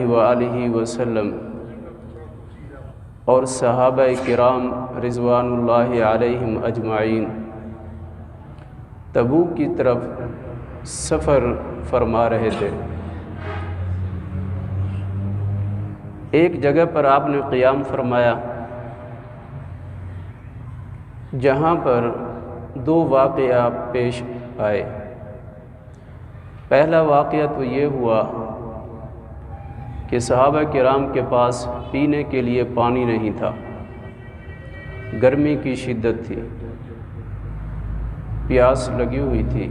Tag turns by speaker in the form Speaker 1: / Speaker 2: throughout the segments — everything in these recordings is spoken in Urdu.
Speaker 1: وآلہ وسلم اور صحابہ کرام رضوان اللہ علیہم اجمعین تبوک کی طرف سفر فرما رہے تھے۔ ایک جگہ پر آپ نے قیام فرمایا جہاں پر دو واقعہ پیش آئے۔ پہلا واقعہ تو یہ ہوا کہ صحابہ کرام کے پاس پینے کے لیے پانی نہیں تھا، گرمی کی شدت تھی، پیاس لگی ہوئی تھی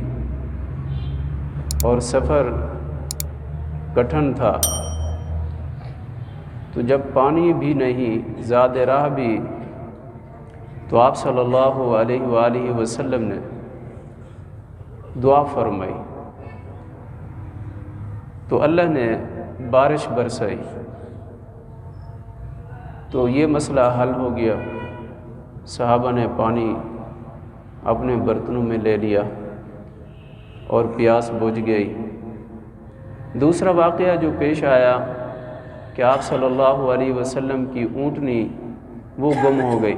Speaker 1: اور سفر کٹھن تھا۔ تو جب پانی بھی نہیں، زاد راہ بھی، تو آپ صلی اللہ علیہ وآلہ وسلم نے دعا فرمائی تو اللہ نے بارش برسائی، تو یہ مسئلہ حل ہو گیا۔ صحابہ نے پانی اپنے برتنوں میں لے لیا اور پیاس بجھ گئی۔ دوسرا واقعہ جو پیش آیا کہ آپ صلی اللہ علیہ وسلم کی اونٹنی وہ گم ہو گئی،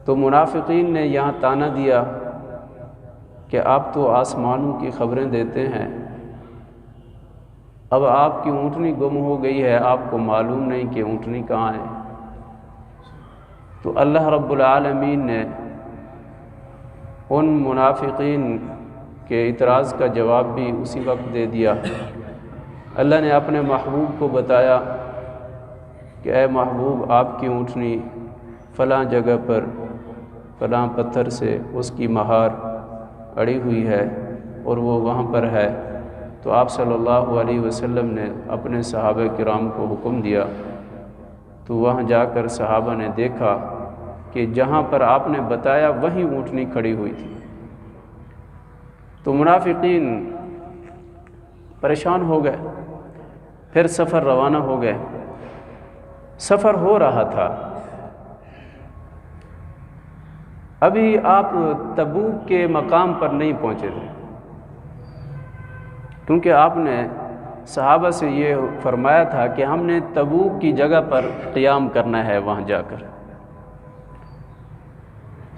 Speaker 1: تو منافقین نے یہاں طعنہ دیا کہ آپ تو آسمانوں کی خبریں دیتے ہیں، اب آپ کی اونٹنی گم ہو گئی ہے، آپ کو معلوم نہیں کہ اونٹنی کہاں ہے۔ تو اللہ رب العالمین نے ان منافقین کے اعتراض کا جواب بھی اسی وقت دے دیا۔ اللہ نے اپنے محبوب کو بتایا کہ اے محبوب، آپ کی اونٹنی فلاں جگہ پر فلاں پتھر سے اس کی مہار اڑی ہوئی ہے اور وہ وہاں پر ہے۔ تو آپ صلی اللہ علیہ وسلم نے اپنے صحابہ کرام کو حکم دیا، تو وہاں جا کر صحابہ نے دیکھا کہ جہاں پر آپ نے بتایا وہیں اونٹنی کھڑی ہوئی تھی۔ تو منافقین پریشان ہو گئے، پھر سفر روانہ ہو گئے۔ سفر ہو رہا تھا، ابھی آپ تبوک کے مقام پر نہیں پہنچے تھے، کیونکہ آپ نے صحابہ سے یہ فرمایا تھا کہ ہم نے تبوک کی جگہ پر قیام کرنا ہے وہاں جا کر۔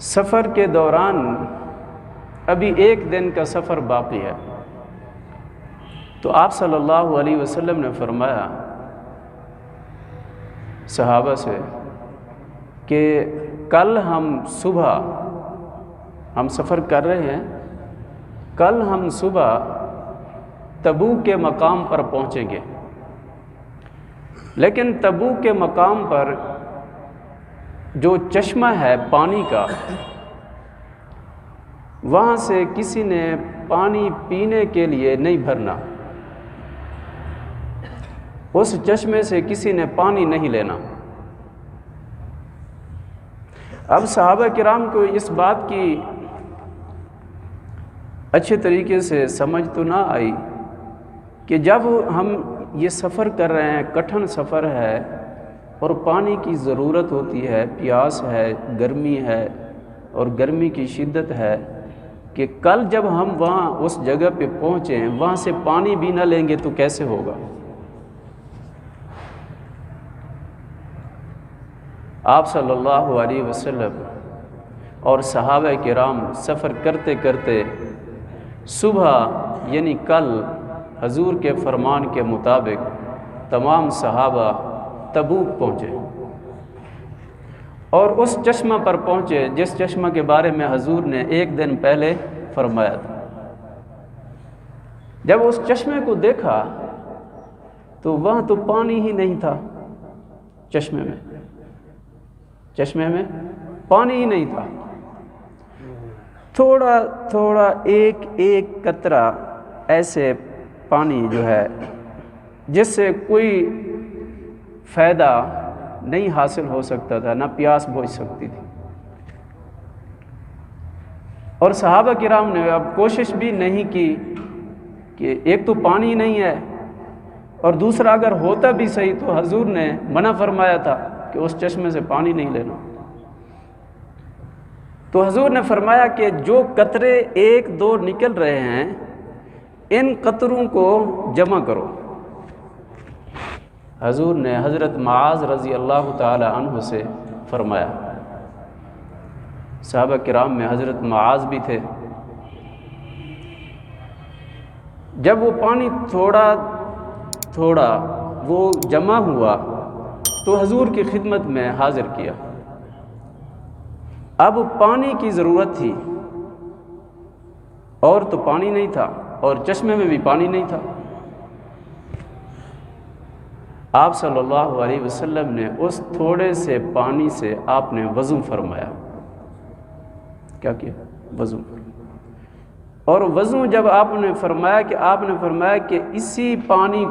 Speaker 1: سفر کے دوران ابھی ایک دن کا سفر باقی ہے، تو آپ صلی اللہ علیہ وسلم نے فرمایا صحابہ سے کہ کل ہم صبح، ہم سفر کر رہے ہیں، کل ہم صبح تبوک کے مقام پر پہنچیں گے، لیکن تبوک کے مقام پر جو چشمہ ہے پانی کا، وہاں سے کسی نے پانی پینے کے لیے نہیں بھرنا، اس چشمے سے کسی نے پانی نہیں لینا۔ اب صحابہ کرام کو اس بات کی اچھے طریقے سے سمجھ تو نہ آئی کہ جب ہم یہ سفر کر رہے ہیں، کٹھن سفر ہے اور پانی کی ضرورت ہوتی ہے، پیاس ہے، گرمی ہے اور گرمی کی شدت ہے، کہ کل جب ہم وہاں اس جگہ پہ پہنچیں، وہاں سے پانی بھی نہ لیں گے تو کیسے ہوگا۔ آپ صلی اللہ علیہ وسلم اور صحابہ کرام سفر کرتے کرتے صبح یعنی کل حضور کے فرمان کے مطابق تمام صحابہ تبوک پہنچے اور اس چشمہ پر پہنچے جس چشمہ کے بارے میں حضور نے ایک دن پہلے فرمایا تھا۔ جب اس چشمے کو دیکھا تو وہاں تو پانی ہی نہیں تھا، چشمے میں پانی ہی نہیں تھا، تھوڑا تھوڑا ایک ایک قطرہ ایسے پانی جو ہے جس سے کوئی فائدہ نہیں حاصل ہو سکتا تھا، نہ پیاس بجھ سکتی تھی۔ اور صحابہ کرام نے اب کوشش بھی نہیں کی کہ ایک تو پانی نہیں ہے اور دوسرا اگر ہوتا بھی صحیح تو حضور نے منع فرمایا تھا کہ اس چشمے سے پانی نہیں لینا۔ تو حضور نے فرمایا کہ جو قطرے ایک دو نکل رہے ہیں ان قطروں کو جمع کرو، حضور نے حضرت معاذ رضی اللہ تعالی عنہ سے فرمایا، صحابہ کرام میں حضرت معاذ بھی تھے، جب وہ پانی تھوڑا تھوڑا وہ جمع ہوا تو حضور کی خدمت میں حاضر کیا۔ اب پانی کی ضرورت تھی، اور تو پانی نہیں تھا، اور چشمے میں بھی پانی نہیں تھا۔ آپ صلی اللہ علیہ وسلم نے اس تھوڑے سے پانی سے آپ نے وضو فرمایا۔ کیا کیا؟ وضو۔ اور وضو جب آپ نے فرمایا کہ اسی پانی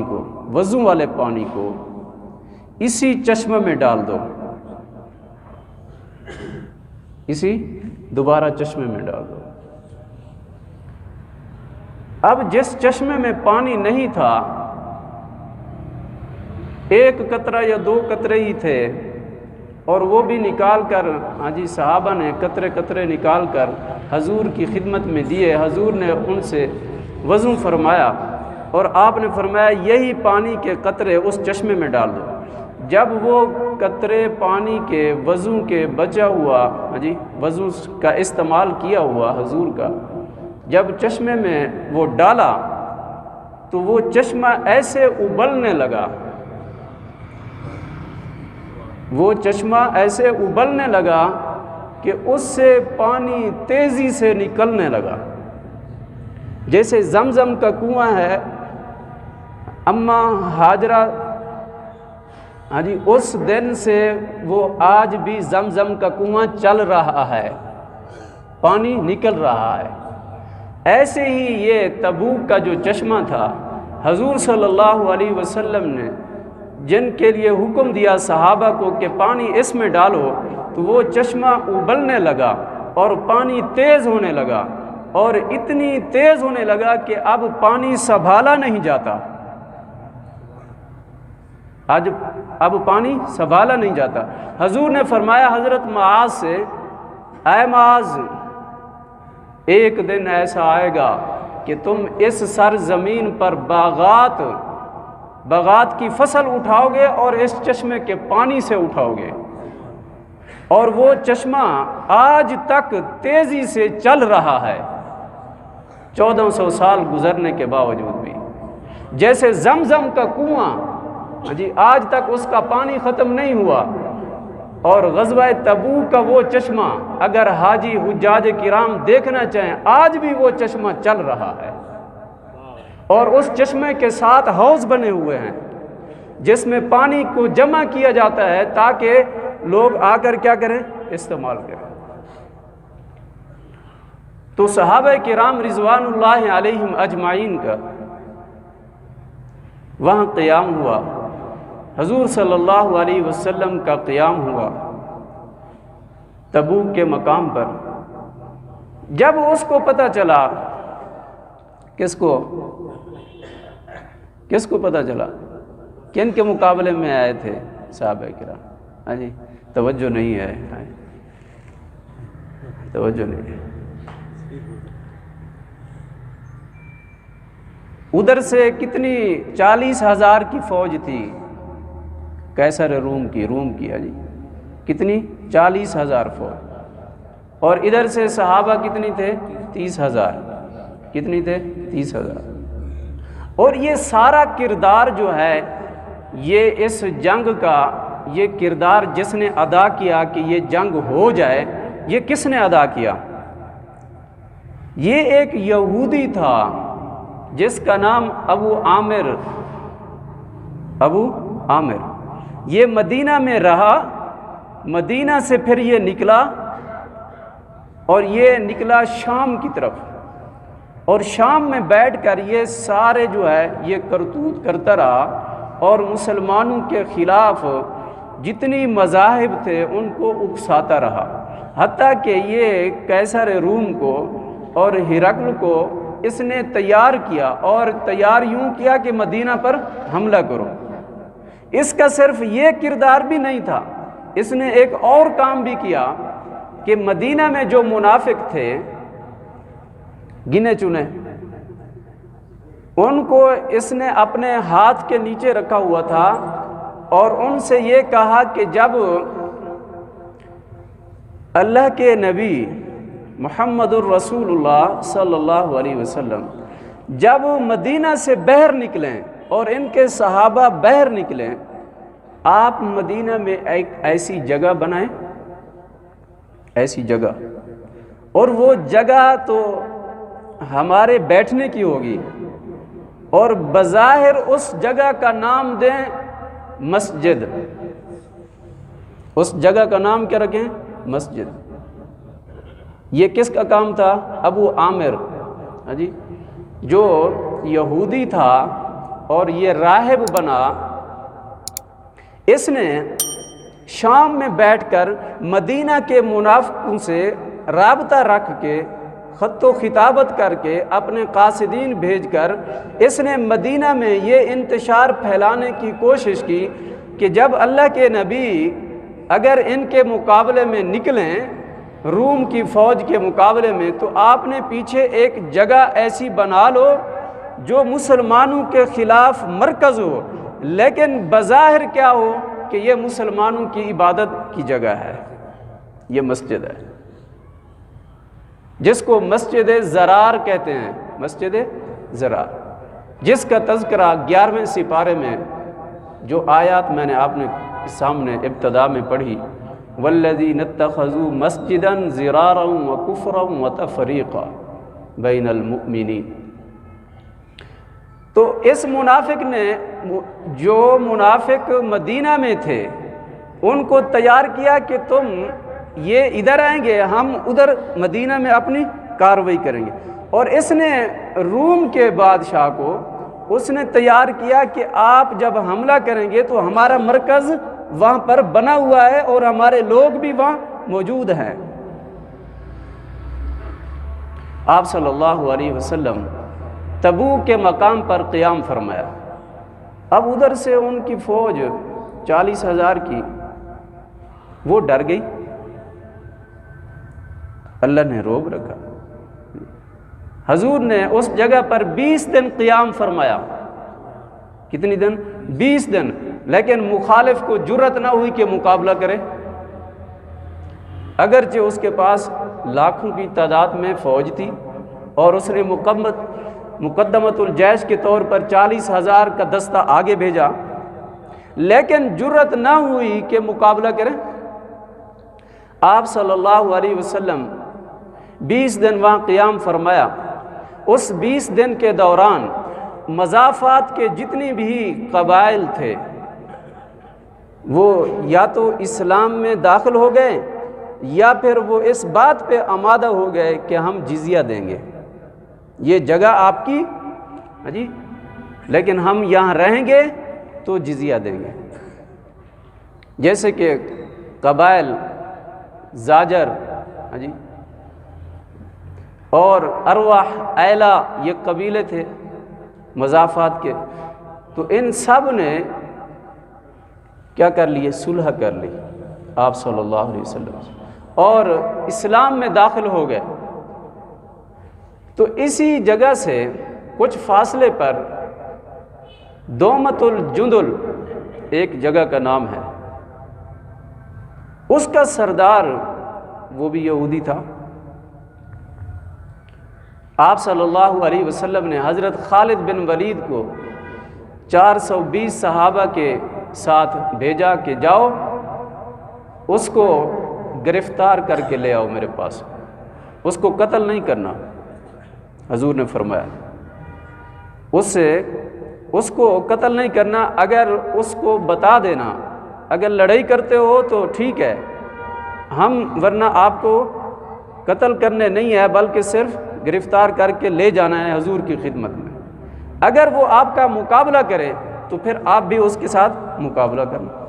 Speaker 1: کو وضو والے پانی کو اسی چشمے میں ڈال دو، دوبارہ چشمے میں ڈال دو۔ اب جس چشمے میں پانی نہیں تھا، ایک قطرہ یا دو قطرے ہی تھے، اور وہ بھی نکال کر صحابہ نے قطرے قطرے نکال کر حضور کی خدمت میں دیے۔ حضور نے ان سے وضو فرمایا، اور آپ نے فرمایا یہی پانی کے قطرے اس چشمے میں ڈال دو۔ جب وہ قطرے پانی کے وضو کے بچا ہوا وضو کا استعمال کیا ہوا حضور کا جب چشمے میں وہ ڈالا تو وہ چشمہ ایسے ابلنے لگا کہ اس سے پانی تیزی سے نکلنے لگا، جیسے زمزم کا کنواں ہے۔ اما ہاجرہ اس دن سے وہ آج بھی زمزم کا کنواں چل رہا ہے، پانی نکل رہا ہے۔ ایسے ہی یہ تبوک کا جو چشمہ تھا، حضور صلی اللہ علیہ وسلم نے جن کے لیے حکم دیا صحابہ کو کہ پانی اس میں ڈالو، تو وہ چشمہ ابلنے لگا اور پانی تیز ہونے لگا، اور اتنی تیز ہونے لگا کہ اب پانی سنبھالا نہیں جاتا۔ اب پانی سنبھالا نہیں جاتا۔ حضور نے فرمایا حضرت معاذ سے، اے معاذ، ایک دن ایسا آئے گا کہ تم اس سرزمین پر باغات کی فصل اٹھاؤ گے اور اس چشمے کے پانی سے اٹھاؤ گے، اور وہ چشمہ آج تک تیزی سے چل رہا ہے 1400 سال گزرنے کے باوجود بھی۔ جیسے زمزم کا کنواں آج تک اس کا پانی ختم نہیں ہوا، اور غزوہ تبوک کا وہ چشمہ اگر حاجی حجاج کرام دیکھنا چاہیں آج بھی وہ چشمہ چل رہا ہے، اور اس چشمے کے ساتھ حوض بنے ہوئے ہیں جس میں پانی کو جمع کیا جاتا ہے تاکہ لوگ آ کر کیا کریں؟ استعمال کریں۔ تو صحابہ کرام رضوان اللہ علیہم اجمعین کا وہاں قیام ہوا، حضور صلی اللہ علیہ وسلم کا قیام ہوا تبوک کے مقام پر۔ جب اس کو پتہ چلا، کس کو پتہ چلا؟ کن کے مقابلے میں آئے تھے صحابہ کرام؟ توجہ نہیں ہے، توجہ نہیں ہے۔ ادھر سے کتنی 40,000 کی فوج تھی، قیصر روم کی کتنی 40,000 فوج، اور ادھر سے صحابہ کتنی تھے؟ 30,000۔ کتنی تھے؟ 30,000۔ اور یہ سارا کردار جو ہے، یہ اس جنگ کا یہ کردار جس نے ادا کیا کہ یہ جنگ ہو جائے، یہ کس نے ادا کیا؟ یہ ایک یہودی تھا جس کا نام ابو عامر، یہ مدینہ میں رہا، مدینہ سے پھر یہ نکلا، اور یہ نکلا شام کی طرف، اور شام میں بیٹھ کر یہ سارے جو ہے یہ کرتوت کرتا رہا، اور مسلمانوں کے خلاف جتنی مذاہب تھے ان کو اکساتا رہا، حتیٰ کہ یہ قیصر روم کو اور ہرقل کو اس نے تیار کیا، اور تیار یوں کیا کہ مدینہ پر حملہ کرو۔ اس کا صرف یہ کردار بھی نہیں تھا، اس نے ایک اور کام بھی کیا کہ مدینہ میں جو منافق تھے، گنے چنے ان کو اس نے اپنے ہاتھ کے نیچے رکھا ہوا تھا اور ان سے یہ کہا کہ جب اللہ کے نبی محمد الرسول اللہ صلی اللہ علیہ وسلم جب مدینہ سے باہر نکلیں اور ان کے صحابہ باہر نکلیں، آپ مدینہ میں ایک ایسی جگہ بنائیں، ایسی جگہ، اور وہ جگہ تو ہمارے بیٹھنے کی ہوگی، اور بظاہر اس جگہ کا نام دیں مسجد۔ اس جگہ کا نام کیا رکھیں؟ مسجد۔ یہ کس کا کام تھا؟ ابو عامر، جی، جو یہودی تھا اور یہ راہب بنا۔ اس نے شام میں بیٹھ کر مدینہ کے منافقوں سے رابطہ رکھ کے، خط و خطابت کر کے، اپنے قاصدین بھیج کر اس نے مدینہ میں یہ انتشار پھیلانے کی کوشش کی کہ جب اللہ کے نبی اگر ان کے مقابلے میں نکلیں، روم کی فوج کے مقابلے میں، تو آپ نے پیچھے ایک جگہ ایسی بنا لو جو مسلمانوں کے خلاف مرکز ہو، لیکن بظاہر کیا ہو کہ یہ مسلمانوں کی عبادت کی جگہ ہے، یہ مسجد ہے، جس کو مسجد زرار کہتے ہیں، مسجد زرار، جس کا تذکرہ 11ویں سپارے میں جو آیات میں نے آپ نے سامنے ابتدا میں پڑھی، والذین اتخذوا مسجدا ضرارا وکفرا وتفریقا بین المؤمنین۔ تو اس منافق نے، جو منافق مدینہ میں تھے، ان کو تیار کیا کہ تم یہ ادھر آئیں گے، ہم ادھر مدینہ میں اپنی کارروائی کریں گے، اور اس نے روم کے بادشاہ کو اس نے تیار کیا کہ آپ جب حملہ کریں گے تو ہمارا مرکز وہاں پر بنا ہوا ہے اور ہمارے لوگ بھی وہاں موجود ہیں۔ آپ صلی اللہ علیہ وسلم تبوک کے مقام پر قیام فرمایا۔ اب ادھر سے ان کی فوج 40,000 کی، وہ ڈر گئی، اللہ نے روب رکھا۔ حضور نے اس جگہ پر 20 دن قیام فرمایا۔ کتنی دن؟ 20 دن، لیکن مخالف کو جرت نہ ہوئی کہ مقابلہ کرے، اگرچہ اس کے پاس لاکھوں کی تعداد میں فوج تھی اور اس نے مقدمۃ الجیش کے طور پر 40,000 کا دستہ آگے بھیجا، لیکن جرت نہ ہوئی کہ مقابلہ کریں۔ آپ صلی اللہ علیہ وسلم 20 دن وہاں قیام فرمایا۔ اس 20 دن کے دوران مضافات کے جتنی بھی قبائل تھے وہ یا تو اسلام میں داخل ہو گئے یا پھر وہ اس بات پہ آمادہ ہو گئے کہ ہم جزیہ دیں گے، یہ جگہ آپ کی، جی، لیکن ہم یہاں رہیں گے تو جزیہ دیں گے۔ جیسے کہ قبائل زاجر، جی، اور ارواح، ایلا، یہ قبیلے تھے مضافات کے، تو ان سب نے کیا کر لیے؟ صلح کر لی آپ صلی اللہ علیہ وسلم، اور اسلام میں داخل ہو گئے۔ تو اسی جگہ سے کچھ فاصلے پر دومت الجندل ایک جگہ کا نام ہے، اس کا سردار وہ بھی یہودی تھا۔ آپ صلی اللہ علیہ وسلم نے حضرت خالد بن ولید کو 420 صحابہ کے ساتھ بھیجا کہ جاؤ اس کو گرفتار کر کے لے آؤ میرے پاس، اس کو قتل نہیں کرنا، حضور نے فرمایا اس کو قتل نہیں کرنا، اگر اس کو بتا دینا، اگر لڑائی کرتے ہو تو ٹھیک ہے، ہم ورنہ آپ کو قتل کرنے نہیں ہے بلکہ صرف گرفتار کر کے لے جانا ہے حضور کی خدمت میں۔ اگر وہ آپ کا مقابلہ کرے تو پھر آپ بھی اس کے ساتھ مقابلہ کرنا۔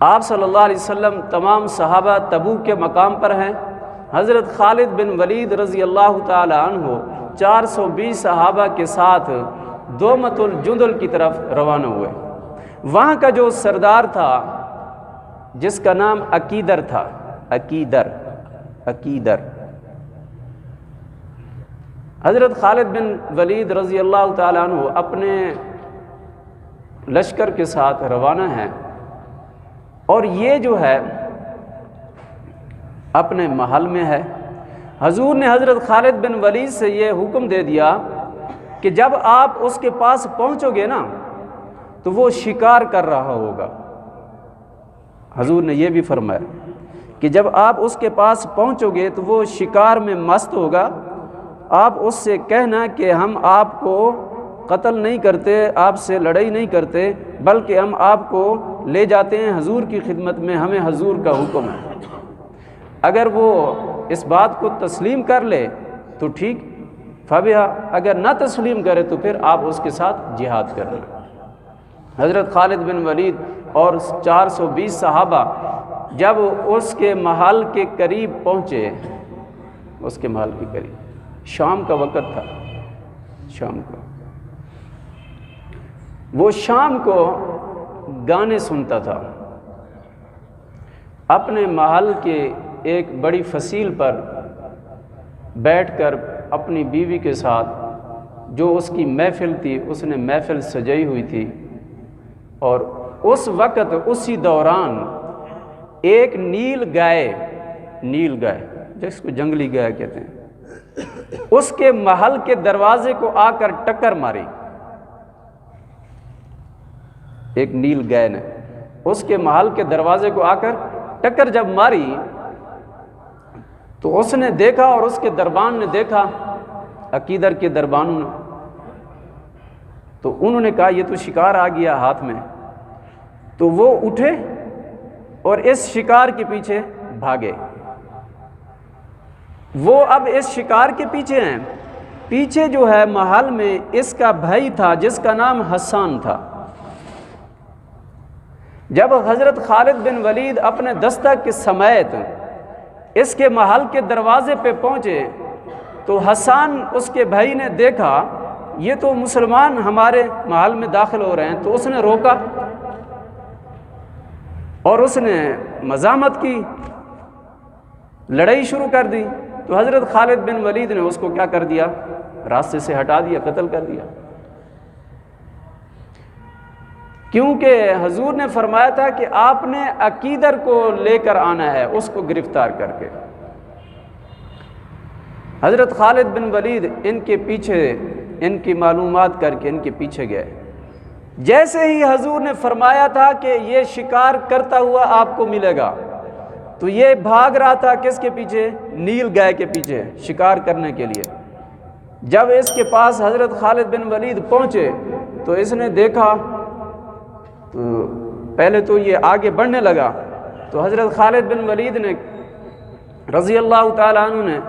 Speaker 1: آپ صلی اللہ علیہ وسلم تمام صحابہ تبوک کے مقام پر ہیں۔ حضرت خالد بن ولید رضی اللہ تعالی عنہ 420 صحابہ کے ساتھ دومت الجندل کی طرف روانہ ہوئے۔ وہاں کا جو سردار تھا جس کا نام عقیدر تھا، عقیدر، حضرت خالد بن ولید رضی اللہ تعالیٰ عنہ اپنے لشکر کے ساتھ روانہ ہیں، اور یہ جو ہے اپنے محل میں ہے۔ حضور نے حضرت خالد بن ولید سے یہ حکم دے دیا کہ جب آپ اس کے پاس پہنچو گے نا تو وہ شکار کر رہا ہوگا۔ حضور نے یہ بھی فرمایا کہ جب آپ اس کے پاس پہنچو گے تو وہ شکار میں مست ہوگا، آپ اس سے کہنا کہ ہم آپ کو قتل نہیں کرتے، آپ سے لڑائی نہیں کرتے، بلکہ ہم آپ کو لے جاتے ہیں حضور کی خدمت میں، ہمیں حضور کا حکم ہے۔ اگر وہ اس بات کو تسلیم کر لے تو ٹھیک، فبہا، اگر نہ تسلیم کرے تو پھر آپ اس کے ساتھ جہاد کرنا۔ حضرت خالد بن ولید اور 420 صحابہ جب اس کے محل کے قریب پہنچے، اس کے محل کے قریب، شام کا وقت تھا، شام کو، وہ شام کو گانے سنتا تھا، اپنے محل کے ایک بڑی فصیل پر بیٹھ کر اپنی بیوی کے ساتھ، جو اس کی محفل تھی، اس نے محفل سجائی ہوئی تھی، اور اس وقت اسی دوران ایک نیل گائے جس کو جنگلی گائے کہتے ہیں، اس کے محل کے دروازے کو آ کر ٹکر ماری۔ ایک نیل گائے نے اس کے محل کے دروازے کو آ کر ٹکر جب ماری تو اس نے دیکھا، اور اس کے دربان نے دیکھا، عقیدر کے دربانوں نے، تو انہوں نے کہا یہ تو شکار آ گیا ہاتھ میں، تو وہ اٹھے اور اس شکار کے پیچھے بھاگے۔ وہ اب اس شکار کے پیچھے ہیں، پیچھے جو ہے محل میں اس کا بھائی تھا جس کا نام حسان تھا۔ جب حضرت خالد بن ولید اپنے دستہ کے سمیت اس کے محل کے دروازے پہ پہنچے تو حسان اس کے بھائی نے دیکھا یہ تو مسلمان ہمارے محل میں داخل ہو رہے ہیں، تو اس نے روکا اور اس نے مزاحمت کی، لڑائی شروع کر دی۔ تو حضرت خالد بن ولید نے اس کو کیا کر دیا؟ راستے سے ہٹا دیا، قتل کر دیا، کیونکہ حضور نے فرمایا تھا کہ آپ نے عقیدر کو لے کر آنا ہے، اس کو گرفتار کر کے۔ حضرت خالد بن ولید ان کے پیچھے، ان کی معلومات کر کے ان کے پیچھے گئے۔ جیسے ہی حضور نے فرمایا تھا کہ یہ شکار کرتا ہوا آپ کو ملے گا، تو یہ بھاگ رہا تھا کس کے پیچھے؟ نیل گائے کے پیچھے، شکار کرنے کے لیے۔ جب اس کے پاس حضرت خالد بن ولید پہنچے تو اس نے دیکھا، تو پہلے تو یہ آگے بڑھنے لگا، تو حضرت خالد بن ولید نے رضی اللہ تعالیٰ عنہ نے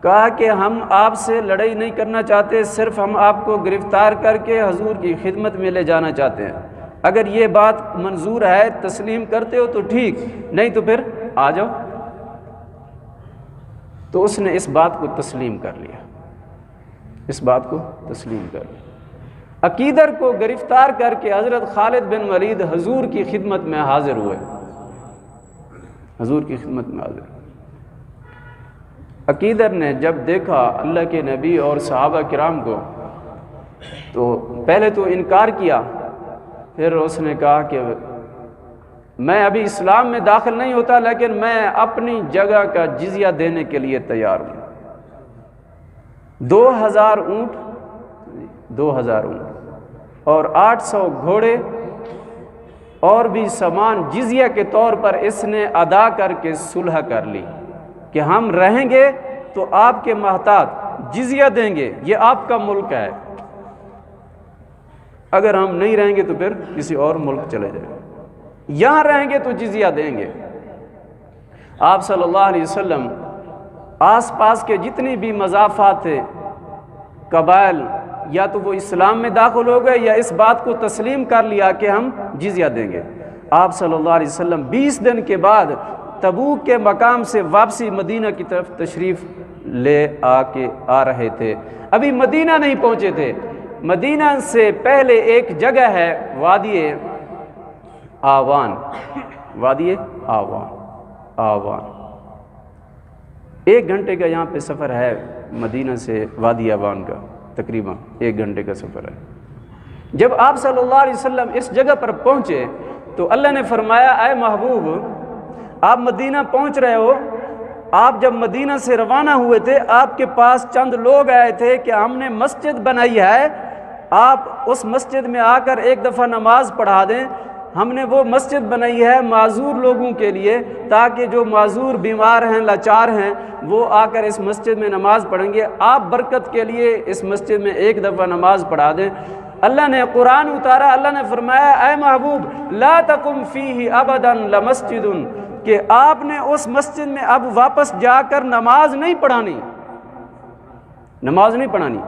Speaker 1: کہا کہ ہم آپ سے لڑائی نہیں کرنا چاہتے، صرف ہم آپ کو گرفتار کر کے حضور کی خدمت میں لے جانا چاہتے ہیں، اگر یہ بات منظور ہے، تسلیم کرتے ہو تو ٹھیک، نہیں تو پھر آ جاؤ۔ تو اس نے اس بات کو تسلیم کر لیا، اس بات کو تسلیم کر لیا۔ عقیدر کو گرفتار کر کے حضرت خالد بن ولید حضور کی خدمت میں حاضر ہوئے، حضور کی خدمت میں حاضر۔ عقیدر نے جب دیکھا اللہ کے نبی اور صحابہ کرام کو تو پہلے تو انکار کیا، پھر اس نے کہا کہ میں ابھی اسلام میں داخل نہیں ہوتا، لیکن میں اپنی جگہ کا جزیہ دینے کے لیے تیار ہوں۔ 2000 اونٹ، 2000 اونٹ اور 800 گھوڑے اور بھی سامان جزیہ کے طور پر اس نے ادا کر کے صلح کر لی کہ ہم رہیں گے تو آپ کے محتاط جزیہ دیں گے، یہ آپ کا ملک ہے، اگر ہم نہیں رہیں گے تو پھر کسی اور ملک چلے جائیں، یہاں رہیں گے تو جزیہ دیں گے۔ آپ صلی اللہ علیہ وسلم آس پاس کے جتنی بھی مضافات تھے، قبائل، یا تو وہ اسلام میں داخل ہو گئے یا اس بات کو تسلیم کر لیا کہ ہم جزیہ دیں گے۔ آپ صلی اللہ علیہ وسلم 20 دن کے بعد تبوک کے مقام سے واپسی مدینہ کی طرف تشریف لے آ رہے تھے، ابھی مدینہ نہیں پہنچے تھے۔ مدینہ سے پہلے ایک جگہ ہے وادی آوان، وادی آوان، 1 گھنٹے کا یہاں پہ سفر ہے مدینہ سے وادی آبان کا، تقریباً 1 گھنٹے کا سفر ہے۔ جب آپ صلی اللہ علیہ وسلم اس جگہ پر پہنچے تو اللہ نے فرمایا اے محبوب آپ مدینہ پہنچ رہے ہو، آپ جب مدینہ سے روانہ ہوئے تھے آپ کے پاس چند لوگ آئے تھے کہ ہم نے مسجد بنائی ہے، آپ اس مسجد میں آ کر ایک دفعہ نماز پڑھا دیں۔ ہم نے وہ مسجد بنائی ہے معذور لوگوں کے لیے، تاکہ جو معذور بیمار ہیں لاچار ہیں وہ آ کر اس مسجد میں نماز پڑھیں گے، آپ برکت کے لیے اس مسجد میں ایک دفعہ نماز پڑھا دیں۔ اللہ نے قرآن اتارا، اللہ نے فرمایا اے محبوب لا تقم فیہ ابدا لمسجد، کہ آپ نے اس مسجد میں اب واپس جا کر نماز نہیں پڑھانی، نماز نہیں پڑھانی،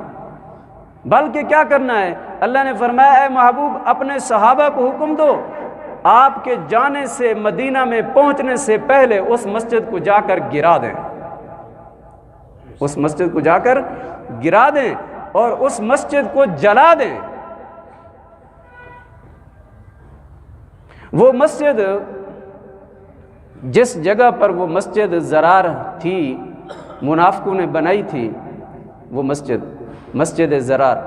Speaker 1: بلکہ کیا کرنا ہے؟ اللہ نے فرمایا اے محبوب اپنے صحابہ کو حکم دو آپ کے جانے سے مدینہ میں پہنچنے سے پہلے اس مسجد کو جا کر گرا دیں، اس مسجد کو جا کر گرا دیں اور اس مسجد کو جلا دیں۔ وہ مسجد جس جگہ پر وہ مسجد زرار تھی منافقوں نے بنائی تھی، وہ مسجد زرار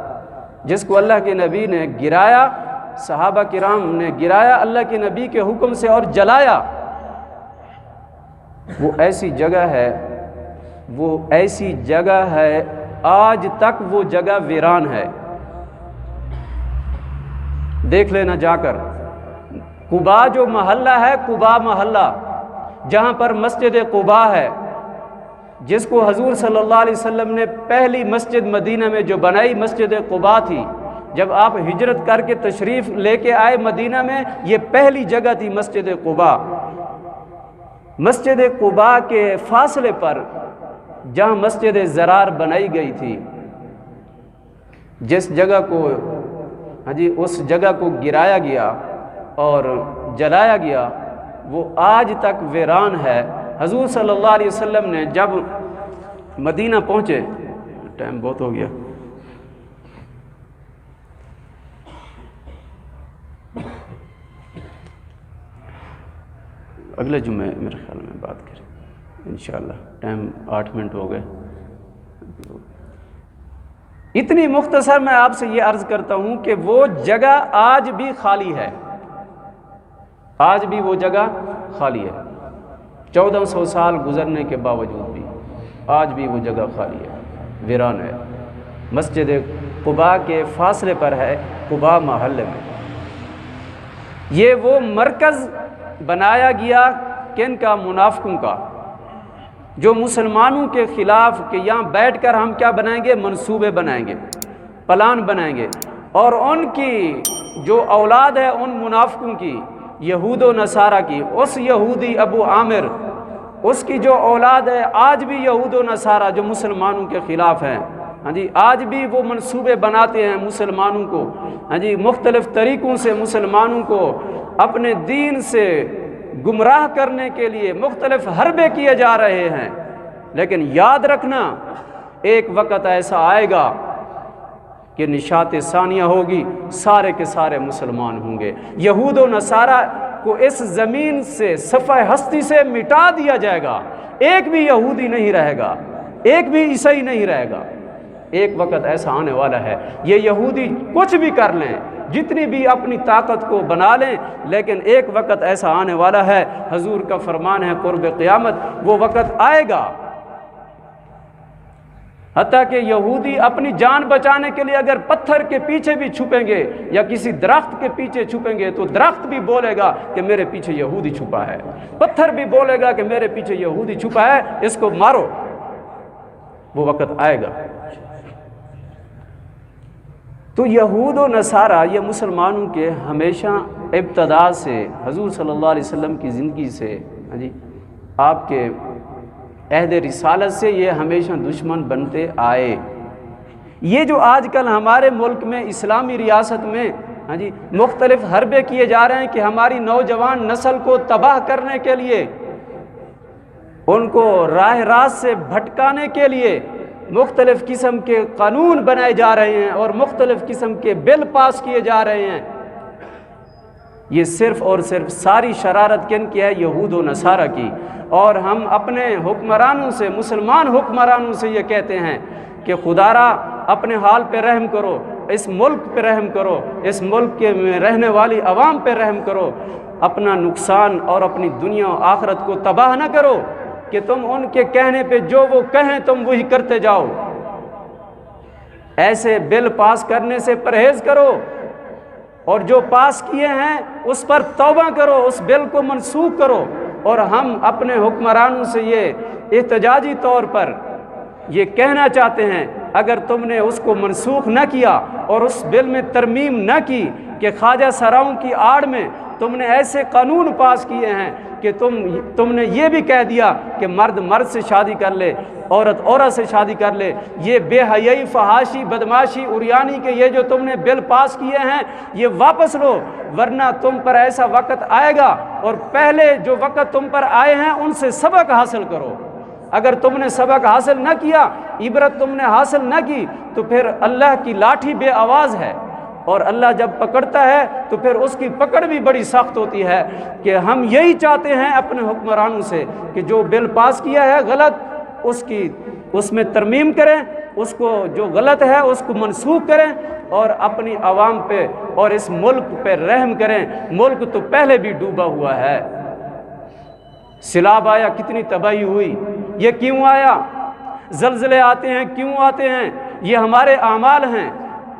Speaker 1: جس کو اللہ کے نبی نے گرایا، صحابہ کرام نے گرایا اللہ کے نبی کے حکم سے اور جلایا، وہ ایسی جگہ ہے آج تک وہ جگہ ویران ہے۔ دیکھ لینا جا کر قباء جو محلہ ہے، قباء محلہ جہاں پر مسجد قباء ہے، جس کو حضور صلی اللہ علیہ وسلم نے پہلی مسجد مدینہ میں جو بنائی مسجد قباء تھی۔ جب آپ ہجرت کر کے تشریف لے کے آئے مدینہ میں، یہ پہلی جگہ تھی مسجد قباء۔ مسجد قباء کے فاصلے پر جہاں مسجد زرار بنائی گئی تھی، جس جگہ کو اس جگہ کو گرایا گیا اور جلایا گیا، وہ آج تک ویران ہے۔ حضور صلی اللہ علیہ وسلم نے جب مدینہ پہنچے، ٹائم بہت ہو گیا، اگلے جمعے میرے خیال میں بات کریں انشاءاللہ، ٹائم 8 منٹ ہو گئے۔ اتنی مختصر میں آپ سے یہ عرض کرتا ہوں کہ وہ جگہ آج بھی خالی ہے، آج بھی وہ جگہ خالی ہے، 1400 سال گزرنے کے باوجود بھی آج بھی وہ جگہ خالی ہے، ویران ہے۔ مسجد قباء کے فاصلے پر ہے، قباء محلے میں۔ یہ وہ مرکز بنایا گیا کن کا؟ منافقوں کا، جو مسلمانوں کے خلاف کہ یہاں بیٹھ کر ہم کیا بنائیں گے؟ منصوبے بنائیں گے، پلان بنائیں گے، اور ان کی جو اولاد ہے ان منافقوں کی، یہود و نصارہ کی، اس یہودی ابو عامر، اس کی جو اولاد ہے آج بھی یہود و نصارہ جو مسلمانوں کے خلاف ہیں، آج بھی وہ منصوبے بناتے ہیں مسلمانوں کو، مختلف طریقوں سے مسلمانوں کو اپنے دین سے گمراہ کرنے کے لیے مختلف حربے کیے جا رہے ہیں۔ لیکن یاد رکھنا ایک وقت ایسا آئے گا کہ نشاط ثانیہ ہوگی، سارے کے سارے مسلمان ہوں گے، یہود و نصارہ کو اس زمین سے صفحہ ہستی سے مٹا دیا جائے گا، ایک بھی یہودی نہیں رہے گا، ایک بھی عیسائی نہیں رہے گا۔ ایک وقت ایسا آنے والا ہے، یہ یہودی کچھ بھی کر لیں، جتنی بھی اپنی طاقت کو بنا لیں، لیکن ایک وقت ایسا آنے والا ہے، حضور کا فرمان ہے قرب قیامت وہ وقت آئے گا، حتیٰ کہ یہودی اپنی جان بچانے کے لیے اگر پتھر کے پیچھے بھی چھپیں گے یا کسی درخت کے پیچھے چھپیں گے تو درخت بھی بولے گا کہ میرے پیچھے یہودی چھپا ہے، پتھر بھی بولے گا کہ میرے پیچھے یہودی چھپا ہے، اس کو مارو۔ وہ وقت آئے گا۔ تو یہود و نصارہ یہ مسلمانوں کے ہمیشہ ابتدا سے حضور صلی اللہ علیہ وسلم کی زندگی سے آپ کے عہد رسالت سے یہ ہمیشہ دشمن بنتے آئے۔ یہ جو آج کل ہمارے ملک میں اسلامی ریاست میں مختلف حربے کیے جا رہے ہیں کہ ہماری نوجوان نسل کو تباہ کرنے کے لیے، ان کو راہ راست سے بھٹکانے کے لیے مختلف قسم کے قانون بنائے جا رہے ہیں اور مختلف قسم کے بل پاس کیے جا رہے ہیں، یہ صرف اور صرف ساری شرارت کن کی ہے؟ یہود و نصارہ کی۔ اور ہم اپنے حکمرانوں سے، مسلمان حکمرانوں سے یہ کہتے ہیں کہ خدا را اپنے حال پہ رحم کرو، اس ملک پہ رحم کرو، اس ملک کے میں رہنے والی عوام پہ رحم کرو، اپنا نقصان اور اپنی دنیا و آخرت کو تباہ نہ کرو کہ تم ان کے کہنے پہ جو وہ کہیں تم وہی کرتے جاؤ۔ ایسے بل پاس کرنے سے پرہیز کرو، اور جو پاس کیے ہیں اس پر توبہ کرو، اس بل کو منسوخ کرو۔ اور ہم اپنے حکمرانوں سے یہ احتجاجی طور پر یہ کہنا چاہتے ہیں، اگر تم نے اس کو منسوخ نہ کیا اور اس بل میں ترمیم نہ کی کہ خواجہ سراؤں کی آڑ میں تم نے ایسے قانون پاس کیے ہیں کہ تم نے یہ بھی کہہ دیا کہ مرد مرد سے شادی کر لے، عورت عورت سے شادی کر لے، یہ بے حیائی، فحاشی، بدماشی، عریانی کے یہ جو تم نے بل پاس کیے ہیں یہ واپس لو، ورنہ تم پر ایسا وقت آئے گا، اور پہلے جو وقت تم پر آئے ہیں ان سے سبق حاصل کرو۔ اگر تم نے سبق حاصل نہ کیا، عبرت تم نے حاصل نہ کی، تو پھر اللہ کی لاٹھی بے آواز ہے، اور اللہ جب پکڑتا ہے تو پھر اس کی پکڑ بھی بڑی سخت ہوتی ہے۔ کہ ہم یہی چاہتے ہیں اپنے حکمرانوں سے کہ جو بل پاس کیا ہے غلط، اس میں ترمیم کریں، اس کو جو غلط ہے اس کو منسوخ کریں، اور اپنی عوام پہ اور اس ملک پہ رحم کریں۔ ملک تو پہلے بھی ڈوبا ہوا ہے، سیلاب آیا، کتنی تباہی ہوئی، یہ کیوں آیا؟ زلزلے آتے ہیں، کیوں آتے ہیں؟ یہ ہمارے اعمال ہیں،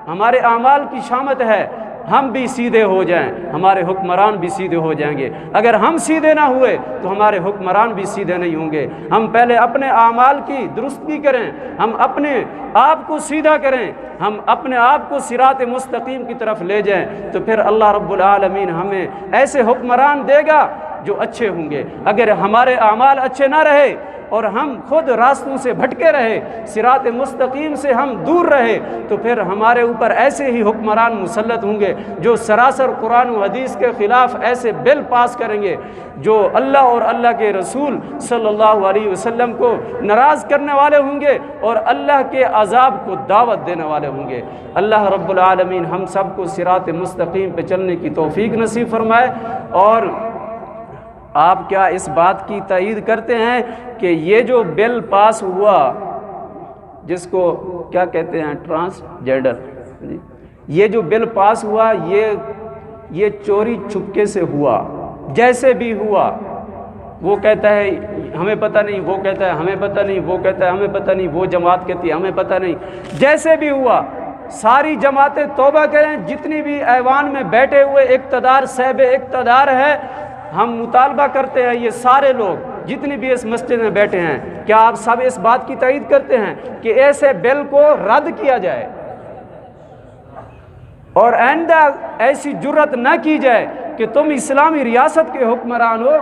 Speaker 1: ہمارے اعمال کی شامت ہے۔ ہم بھی سیدھے ہو جائیں، ہمارے حکمران بھی سیدھے ہو جائیں گے۔ اگر ہم سیدھے نہ ہوئے تو ہمارے حکمران بھی سیدھے نہیں ہوں گے۔ ہم پہلے اپنے اعمال کی درستگی کریں، ہم اپنے آپ کو سیدھا کریں، ہم اپنے آپ کو صراط مستقیم کی طرف لے جائیں، تو پھر اللہ رب العالمین ہمیں ایسے حکمران دے گا جو اچھے ہوں گے۔ اگر ہمارے اعمال اچھے نہ رہے اور ہم خود راستوں سے بھٹکے رہے، صراط مستقیم سے ہم دور رہے، تو پھر ہمارے اوپر ایسے ہی حکمران مسلط ہوں گے جو سراسر قرآن و حدیث کے خلاف ایسے بل پاس کریں گے، جو اللہ اور اللہ کے رسول صلی اللہ علیہ وسلم کو ناراض کرنے والے ہوں گے اور اللہ کے عذاب کو دعوت دینے والے ہوں گے۔ اللہ رب العالمین ہم سب کو صراط مستقیم پہ چلنے کی توفیق نصیب فرمائے۔ اور آپ کیا اس بات کی تائید کرتے ہیں کہ یہ جو بل پاس ہوا، جس کو کیا کہتے ہیں ٹرانسجینڈر، یہ جو بل پاس ہوا یہ چوری چھپکے سے ہوا، جیسے بھی ہوا؟ وہ کہتا ہے ہمیں پتہ نہیں، وہ کہتا ہے ہمیں پتہ نہیں، وہ کہتا ہے ہمیں پتہ نہیں، وہ جماعت کہتی ہے ہمیں پتہ نہیں، جیسے بھی ہوا ساری جماعتیں توبہ کریں۔ جتنی بھی ایوان میں بیٹھے ہوئے اقتدار، صاحب اقتدار ہے، ہم مطالبہ کرتے ہیں، یہ سارے لوگ جتنی بھی اس مسجد میں بیٹھے ہیں، کیا آپ سب اس بات کی تائید کرتے ہیں کہ ایسے بل کو رد کیا جائے اور آئندہ ایسی جرت نہ کی جائے کہ تم اسلامی ریاست کے حکمران ہو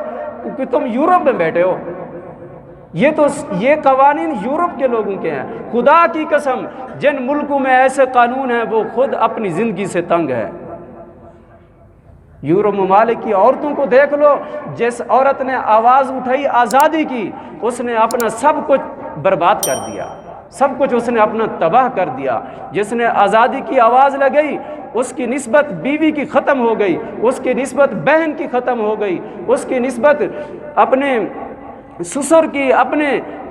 Speaker 1: کہ تم یورپ میں بیٹھے ہو؟ یہ قوانین یورپ کے لوگوں کے ہیں۔ خدا کی قسم جن ملکوں میں ایسے قانون ہیں وہ خود اپنی زندگی سے تنگ ہے۔ یورپ ممالک کی عورتوں کو دیکھ لو، جس عورت نے آواز اٹھائی آزادی کی، اس نے اپنا سب کچھ برباد کر دیا، سب کچھ اس نے اپنا تباہ کر دیا۔ جس نے آزادی کی آواز لگائی اس کی نسبت بیوی کی ختم ہو گئی، اس کی نسبت بہن کی ختم ہو گئی، اس کی نسبت اپنے سسر کی،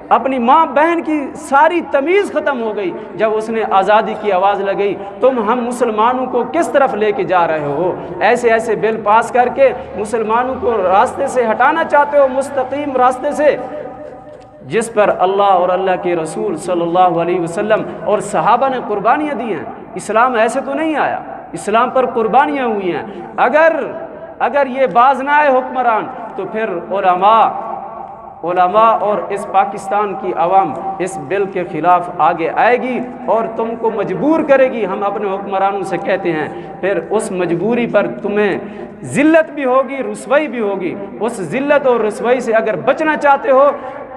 Speaker 1: اپنی ماں بہن کی ساری تمیز ختم ہو گئی جب اس نے آزادی کی آواز لگائی۔ تم ہم مسلمانوں کو کس طرف لے کے جا رہے ہو؟ ایسے بل پاس کر کے مسلمانوں کو راستے سے ہٹانا چاہتے ہو، مستقیم راستے سے، جس پر اللہ اور اللہ کے رسول صلی اللہ علیہ وسلم اور صحابہ نے قربانیاں دی ہیں۔ اسلام ایسے تو نہیں آیا، اسلام پر قربانیاں ہوئی ہیں۔ اگر یہ باز نہ آئے حکمران تو پھر علماء اور اس پاکستان کی عوام اس بل کے خلاف آگے آئے گی اور تم کو مجبور کرے گی۔ ہم اپنے حکمرانوں سے کہتے ہیں، پھر اس مجبوری پر تمہیں ذلت بھی ہوگی، رسوائی بھی ہوگی۔ اس ذلت اور رسوائی سے اگر بچنا چاہتے ہو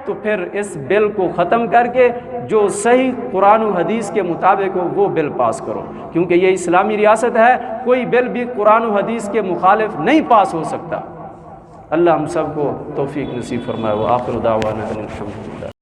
Speaker 1: تو پھر اس بل کو ختم کر کے جو صحیح قرآن و حدیث کے مطابق ہو وہ بل پاس کرو، کیونکہ یہ اسلامی ریاست ہے، کوئی بل بھی قرآن و حدیث کے مخالف نہیں پاس ہو سکتا۔ اللہ ہم سب کو توفیق نصیب فرمائے۔ وآخر دعوانا ان الحمد للہ۔